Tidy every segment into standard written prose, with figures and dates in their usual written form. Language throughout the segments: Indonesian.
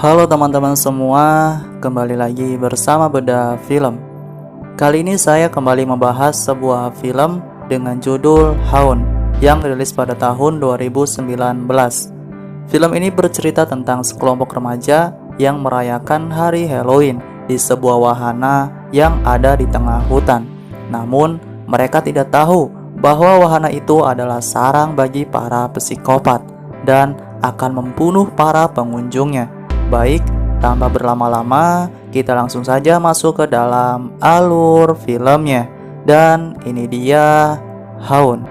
Halo teman-teman semua, kembali lagi bersama Bedah Film. Kali ini saya kembali membahas sebuah film dengan judul Hound yang rilis pada tahun 2019. Film ini bercerita tentang sekelompok remaja yang merayakan hari Halloween di sebuah wahana yang ada di tengah hutan. Namun, mereka tidak tahu bahwa wahana itu adalah sarang bagi para psikopat dan akan membunuh para pengunjungnya. Baik, tanpa berlama-lama, kita langsung saja masuk ke dalam alur filmnya. Dan ini dia Hound.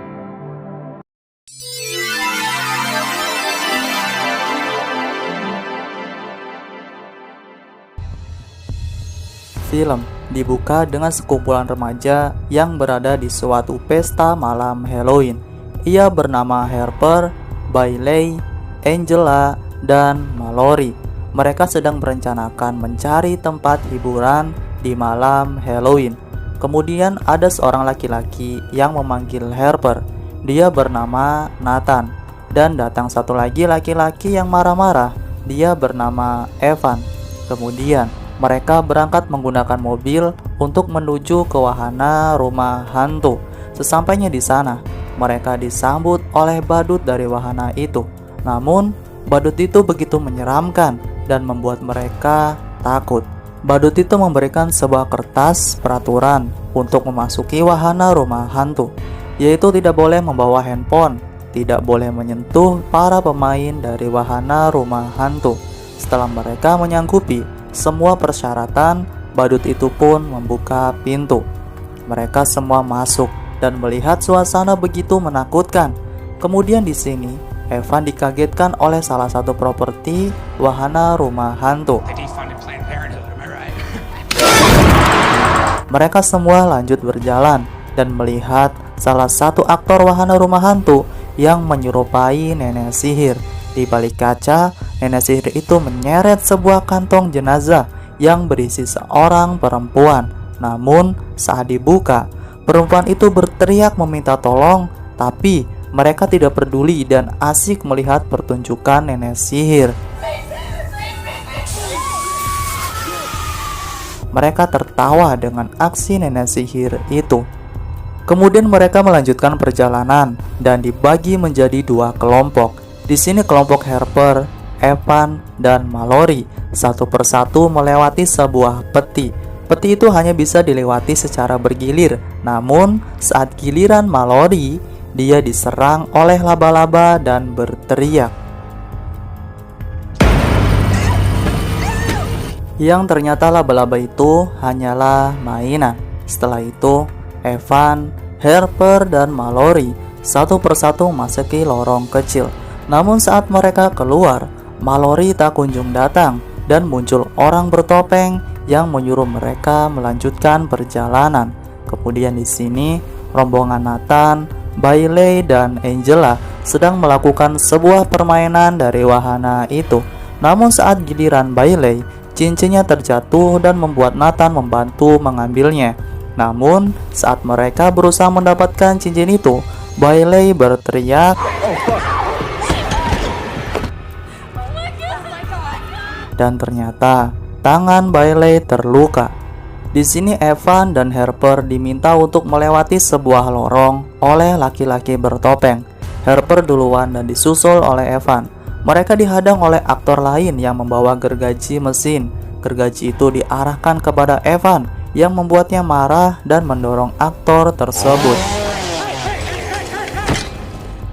Film dibuka dengan sekumpulan remaja yang berada di suatu pesta malam Halloween. Ia bernama Harper, Bailey, Angela, dan Mallory. Mereka sedang merencanakan mencari tempat hiburan di malam Halloween. Kemudian ada seorang laki-laki yang memanggil Harper. Dia bernama Nathan. Dan datang satu lagi laki-laki yang marah-marah. Dia bernama Evan. Kemudian mereka berangkat menggunakan mobil untuk menuju ke wahana rumah hantu. Sesampainya di sana, mereka disambut oleh badut dari wahana itu. Namun, badut itu begitu menyeramkan dan membuat mereka takut. Badut itu memberikan sebuah kertas peraturan untuk memasuki wahana rumah hantu, yaitu tidak boleh membawa handphone, tidak boleh menyentuh para pemain dari wahana rumah hantu. Setelah mereka menyanggupi semua persyaratan, badut itu pun membuka pintu. Mereka semua masuk dan melihat suasana begitu menakutkan. Kemudian di sini Evan dikagetkan oleh salah satu properti wahana rumah hantu. Mereka semua lanjut berjalan dan melihat salah satu aktor wahana rumah hantu yang menyerupai nenek sihir. Di balik kaca, nenek sihir itu menyeret sebuah kantong jenazah yang berisi seorang perempuan. Namun, saat dibuka, perempuan itu berteriak meminta tolong, tapi mereka tidak peduli dan asik melihat pertunjukan nenek sihir. Mereka tertawa dengan aksi nenek sihir itu. Kemudian mereka melanjutkan perjalanan dan dibagi menjadi dua kelompok. Di sini kelompok Harper, Evan, dan Mallory satu persatu melewati sebuah peti. Peti itu hanya bisa dilewati secara bergilir. Namun, saat giliran Mallory, dia diserang oleh laba-laba dan berteriak. Yang ternyata laba-laba itu hanyalah mainan. Setelah itu, Evan, Harper, dan Mallory satu persatu memasuki lorong kecil. Namun saat mereka keluar, Mallory tak kunjung datang dan muncul orang bertopeng yang menyuruh mereka melanjutkan perjalanan. Kemudian di sini, rombongan Nathan, Bailey, dan Angela sedang melakukan sebuah permainan dari wahana itu. Namun saat giliran Bailey, cincinnya terjatuh dan membuat Nathan membantu mengambilnya. Namun saat mereka berusaha mendapatkan cincin itu, Bailey berteriak dan ternyata tangan Bailey terluka. Di sini Evan dan Harper diminta untuk melewati sebuah lorong oleh laki-laki bertopeng. Harper duluan dan disusul oleh Evan. Mereka dihadang oleh aktor lain yang membawa gergaji mesin. Gergaji itu diarahkan kepada Evan yang membuatnya marah dan mendorong aktor tersebut.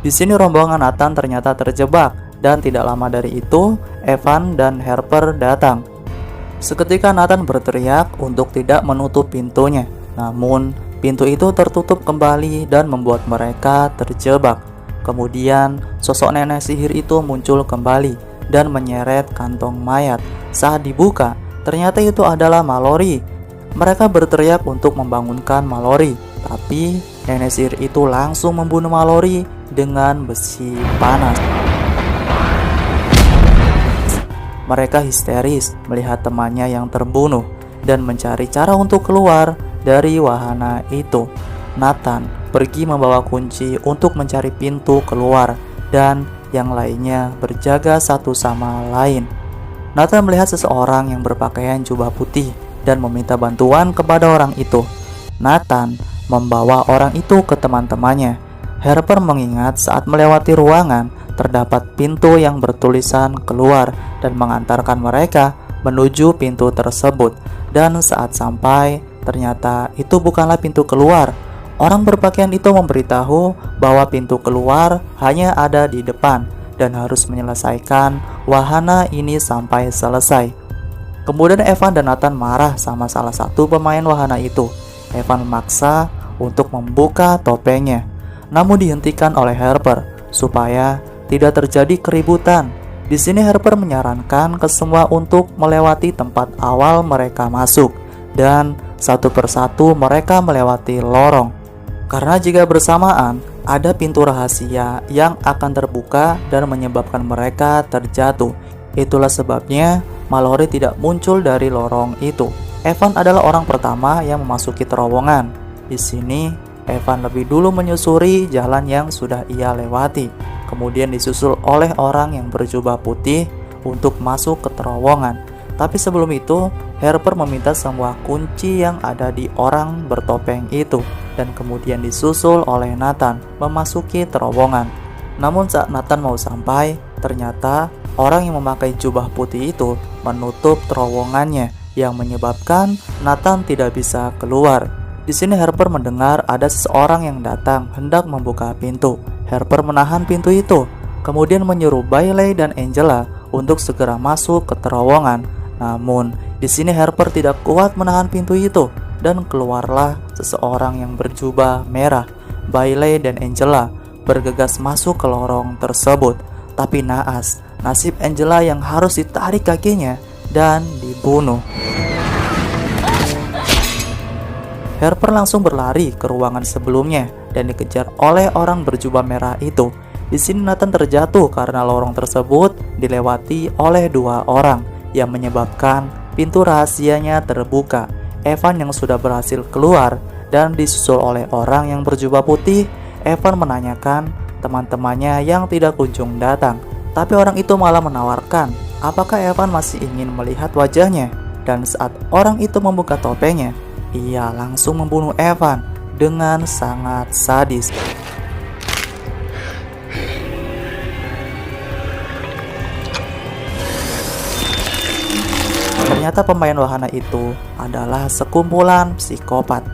Di sini rombongan Nathan ternyata terjebak dan tidak lama dari itu Evan dan Harper datang. Seketika Nathan berteriak untuk tidak menutup pintunya. Namun, pintu itu tertutup kembali dan membuat mereka terjebak. Kemudian, sosok nenek sihir itu muncul kembali dan menyeret kantong mayat. Saat dibuka, ternyata itu adalah Mallory. Mereka berteriak untuk membangunkan Mallory, tapi nenek sihir itu langsung membunuh Mallory dengan besi panas. Mereka histeris melihat temannya yang terbunuh dan mencari cara untuk keluar dari wahana itu. Nathan pergi membawa kunci untuk mencari pintu keluar dan yang lainnya berjaga satu sama lain. Nathan melihat seseorang yang berpakaian jubah putih dan meminta bantuan kepada orang itu. Nathan membawa orang itu ke teman-temannya. Harper mengingat saat melewati ruangan, terdapat pintu yang bertulisan keluar dan mengantarkan mereka menuju pintu tersebut. Dan saat sampai, ternyata itu bukanlah pintu keluar. Orang berpakaian itu memberitahu bahwa pintu keluar hanya ada di depan dan harus menyelesaikan wahana ini sampai selesai. Kemudian Evan dan Nathan marah sama salah satu pemain wahana itu. Evan memaksa untuk membuka topengnya, namun dihentikan oleh Harper supaya tidak terjadi keributan. Di sini Harper menyarankan ke semua untuk melewati tempat awal mereka masuk, dan satu persatu mereka melewati lorong. Karena jika bersamaan, ada pintu rahasia yang akan terbuka dan menyebabkan mereka terjatuh. Itulah sebabnya Mallory tidak muncul dari lorong itu. Evan adalah orang pertama yang memasuki terowongan. Di sini, Evan lebih dulu menyusuri jalan yang sudah ia lewati, kemudian disusul oleh orang yang berjubah putih untuk masuk ke terowongan. Tapi sebelum itu, Harper meminta semua kunci yang ada di orang bertopeng itu, dan kemudian disusul oleh Nathan memasuki terowongan. Namun saat Nathan mau sampai, ternyata orang yang memakai jubah putih itu menutup terowongannya, yang menyebabkan Nathan tidak bisa keluar. Di sini Harper mendengar ada seseorang yang datang hendak membuka pintu. Harper menahan pintu itu, kemudian menyuruh Bailey dan Angela untuk segera masuk ke terowongan. Namun, di sini Harper tidak kuat menahan pintu itu, dan keluarlah seseorang yang berjubah merah. Bailey dan Angela bergegas masuk ke lorong tersebut, tapi naas, nasib Angela yang harus ditarik kakinya dan dibunuh. Harper langsung berlari ke ruangan sebelumnya dan dikejar oleh orang berjubah merah itu. Di sini Nathan terjatuh karena lorong tersebut dilewati oleh dua orang, yang menyebabkan pintu rahasianya terbuka. Evan yang sudah berhasil keluar dan disusul oleh orang yang berjubah putih. Evan menanyakan teman-temannya yang tidak kunjung datang, tapi orang itu malah menawarkan apakah Evan masih ingin melihat wajahnya. Dan saat orang itu membuka topengnya, ia langsung membunuh Evan dengan sangat sadis. Ternyata pemain wahana itu adalah sekumpulan psikopat.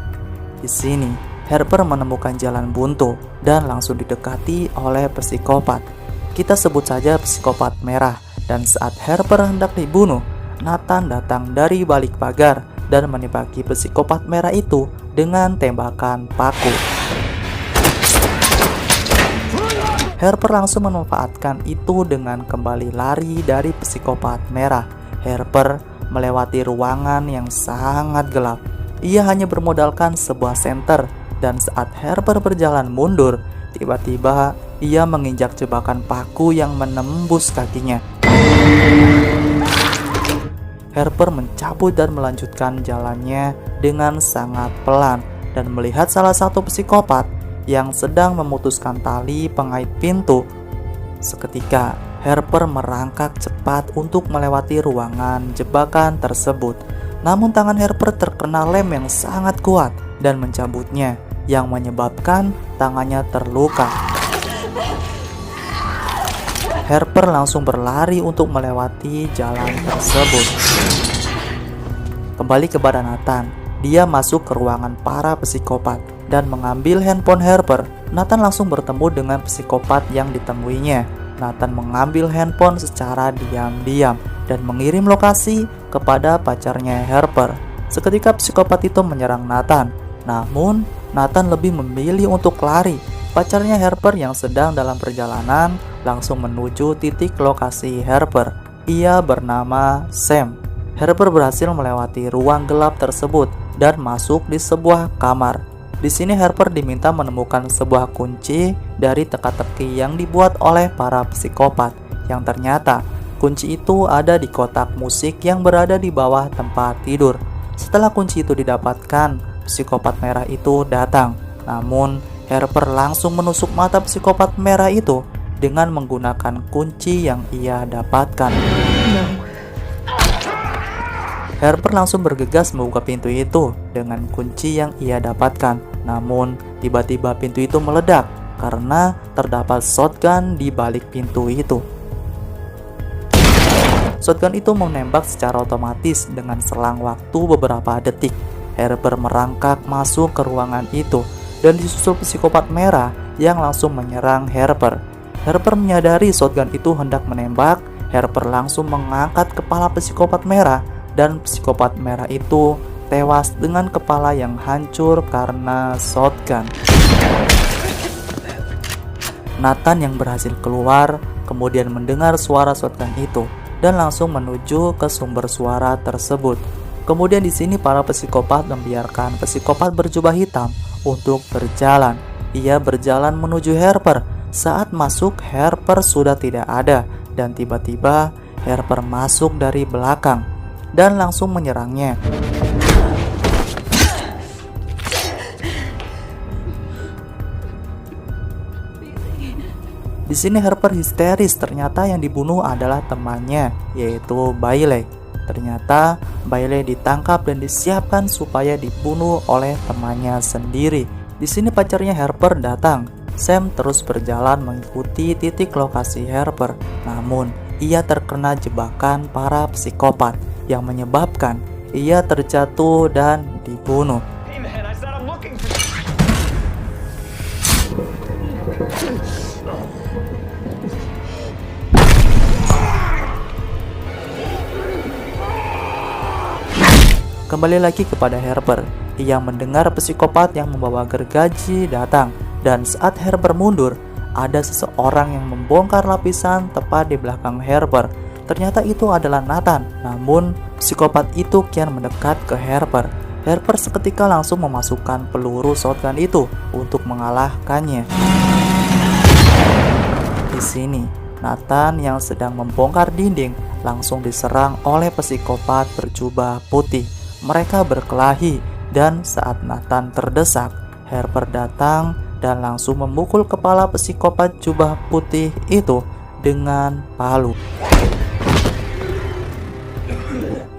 Di sini, Harper menemukan jalan buntu dan langsung didekati oleh psikopat. Kita sebut saja psikopat merah. Dan saat Harper hendak dibunuh, Nathan datang dari balik pagar dan menembaki psikopat merah itu dengan tembakan paku. Harper langsung memanfaatkan itu dengan kembali lari dari psikopat merah. Harper melewati ruangan yang sangat gelap. Ia hanya bermodalkan sebuah senter, dan saat Harper berjalan mundur, tiba-tiba ia menginjak jebakan paku yang menembus kakinya. Harper mencabut dan melanjutkan jalannya dengan sangat pelan dan melihat salah satu psikopat yang sedang memutuskan tali pengait pintu. Seketika, Harper merangkak cepat untuk melewati ruangan jebakan tersebut. Namun tangan Harper terkena lem yang sangat kuat dan mencabutnya, yang menyebabkan tangannya terluka. Harper langsung berlari untuk melewati jalan tersebut. Kembali kepada Nathan, dia masuk ke ruangan para psikopat dan mengambil handphone Harper. Nathan langsung bertemu dengan psikopat yang ditemuinya. Nathan mengambil handphone secara diam-diam dan mengirim lokasi kepada pacarnya Harper. Seketika psikopat itu menyerang Nathan, namun Nathan lebih memilih untuk lari. Pacarnya Harper yang sedang dalam perjalanan langsung menuju titik lokasi Harper. Ia bernama Sam. Harper berhasil melewati ruang gelap tersebut dan masuk di sebuah kamar. Di sini Harper diminta menemukan sebuah kunci dari teka-teki yang dibuat oleh para psikopat, yang ternyata kunci itu ada di kotak musik yang berada di bawah tempat tidur. Setelah kunci itu didapatkan, psikopat merah itu datang. Namun Harper langsung menusuk mata psikopat merah itu dengan menggunakan kunci yang ia dapatkan. No, Harper langsung bergegas membuka pintu itu dengan kunci yang ia dapatkan. Namun, tiba-tiba pintu itu meledak karena terdapat shotgun di balik pintu itu. Shotgun itu menembak secara otomatis dengan selang waktu beberapa detik. Harper merangkak masuk ke ruangan itu dan disusul psikopat merah yang langsung menyerang Harper. Harper menyadari shotgun itu hendak menembak. Harper langsung mengangkat kepala psikopat merah dan psikopat merah itu tewas dengan kepala yang hancur karena shotgun. Nathan yang berhasil keluar kemudian mendengar suara shotgun itu dan langsung menuju ke sumber suara tersebut. Kemudian di sini para psikopat membiarkan psikopat berjubah hitam untuk berjalan. Ia berjalan menuju Harper. Saat masuk, Harper sudah tidak ada dan tiba-tiba Harper masuk dari belakang dan langsung menyerangnya. Di sini Harper histeris, ternyata yang dibunuh adalah temannya, yaitu Bailey. Ternyata Bailey ditangkap dan disiapkan supaya dibunuh oleh temannya sendiri. Di sini pacarnya Harper datang. Sam terus berjalan mengikuti titik lokasi Harper. Namun, ia terkena jebakan para psikopat yang menyebabkan ia terjatuh dan dibunuh. Kembali lagi kepada Harper. Ia mendengar psikopat yang membawa gergaji datang, dan saat Harper mundur, ada seseorang yang membongkar lapisan tepat di belakang Harper. Ternyata itu adalah Nathan. Namun, psikopat itu kian mendekat ke Harper. Harper seketika langsung memasukkan peluru shotgun itu untuk mengalahkannya. Di sini, Nathan yang sedang membongkar dinding langsung diserang oleh psikopat berjubah putih. Mereka berkelahi dan saat Nathan terdesak, Harper datang dan langsung memukul kepala psikopat jubah putih itu dengan palu.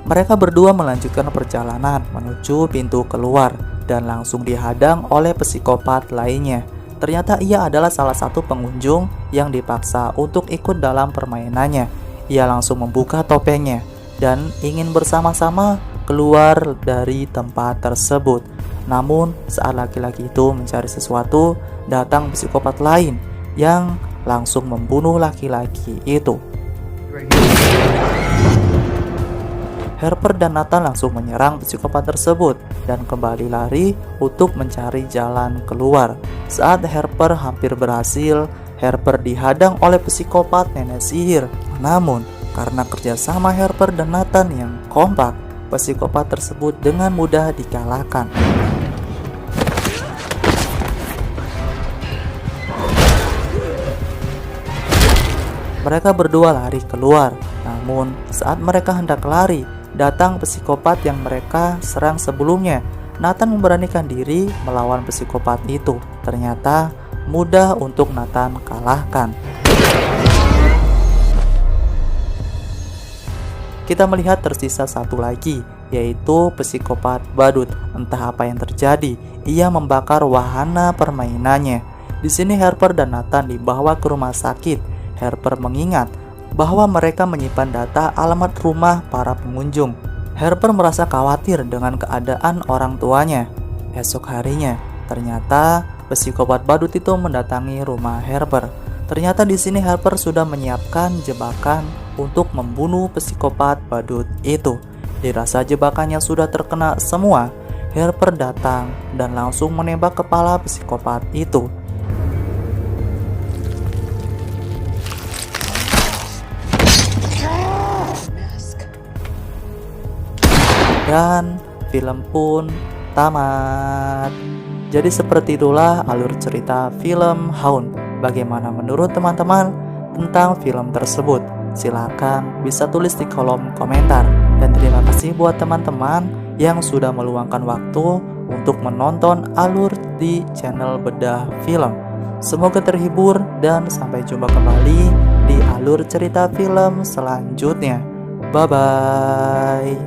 Mereka berdua melanjutkan perjalanan menuju pintu keluar dan langsung dihadang oleh psikopat lainnya. Ternyata ia adalah salah satu pengunjung yang dipaksa untuk ikut dalam permainannya. Ia langsung membuka topengnya dan ingin bersama-sama keluar dari tempat tersebut. Namun saat laki-laki itu mencari sesuatu, datang psikopat lain yang langsung membunuh laki-laki itu. Harper dan Nathan langsung menyerang psikopat tersebut dan kembali lari untuk mencari jalan keluar. Saat Harper hampir berhasil, Harper dihadang oleh psikopat nenek sihir. Namun karena kerjasama Harper dan Nathan yang kompak, psikopat tersebut dengan mudah dikalahkan. Mereka berdua lari keluar. Namun saat mereka hendak lari, datang psikopat yang mereka serang sebelumnya. Nathan memberanikan diri melawan psikopat itu. Ternyata mudah untuk Nathan kalahkan. Kita melihat tersisa satu lagi, yaitu psikopat badut. Entah apa yang terjadi, ia membakar wahana permainannya. Di sini Harper dan Nathan dibawa ke rumah sakit. Harper mengingat bahwa mereka menyimpan data alamat rumah para pengunjung. Harper merasa khawatir dengan keadaan orang tuanya. Esok harinya, ternyata psikopat badut itu mendatangi rumah Harper. Ternyata di sini Harper sudah menyiapkan jebakan untuk membunuh psikopat badut itu. Dirasa jebakannya sudah terkena semua, Harper datang dan langsung menembak kepala psikopat itu. Dan film pun tamat. Jadi seperti itulah alur cerita film Hound. Bagaimana menurut teman-teman tentang film tersebut? Silakan bisa tulis di kolom komentar. Dan terima kasih buat teman-teman yang sudah meluangkan waktu untuk menonton alur di channel Bedah Film. Semoga terhibur dan sampai jumpa kembali di alur cerita film selanjutnya. Bye-bye.